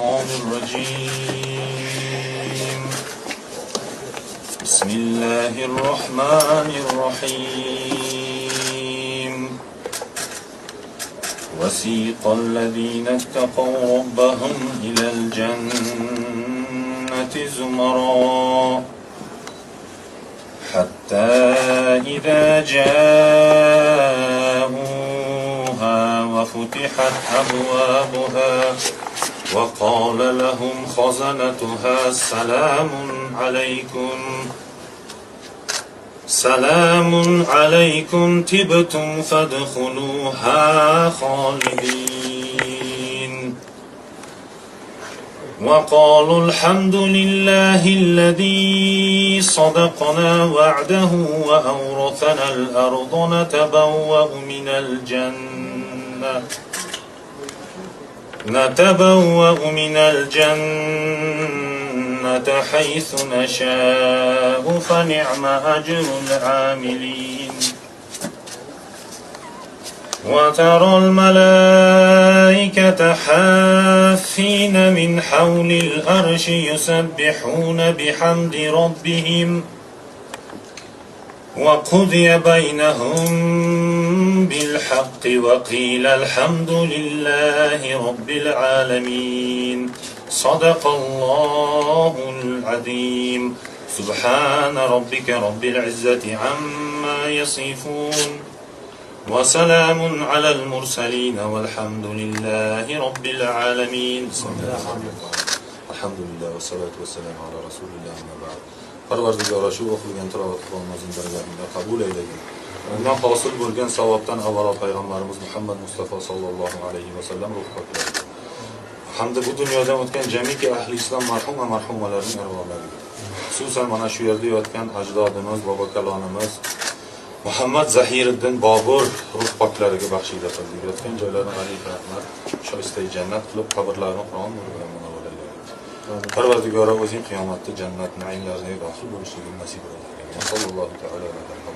الرجيم. بسم الله الرحمن الرحيم. وسيق الذين اتقوا ربهم إلى الجنة زمرا حتى إذا جاءوها وفتحت أبوابها وقال لهم خزنتها سلام عليكم طبتم فادخلوها خالدين وقالوا الحمد لله الذي صدقنا وعده وأورثنا الأرض نتبوأ من الجنة حيث نشاء فنعم أجر العاملين. وترى الملائكة حافين من حول الأرش يسبحون بحمد ربهم وقضي بينهم بالحق وقيل الحمد لله رب العالمين. صدق الله العظيم. سبحان ربك رب العزة عما يصفون وسلام على المرسلين والحمد لله رب العالمين. الحمد لله والصلاة والسلام على رسول الله أما بعد. Parvardigora shu o'qilgan tilovat qilganimizning barakatlariga qabul aylagin. Undan hosil bo'lgan savobdan avvalo payg'ambarimiz Muhammad Mustafa sallallohu alayhi va sallam ruhbaqlari hamda bu dunyodan o'tgan jamiki ahli islom marhum va marhumalarning arvohlariga, xususan mana shu yerda yotgan ajdodimiz, bobokalonimiz Muhammad Zahiriddin Bobur ruhbaqlariga baxshida qildik. Yotgan joylarini g'aniy rahmat, shoista jannat qilib, qabrlarini Qur'on nuri bilan munavvarlaydi. Parvardigora o'zing qiyomatda jannat naimlariga dohil bo'lishligini nasib etsin. Sallallohu taala alayhi va sallam.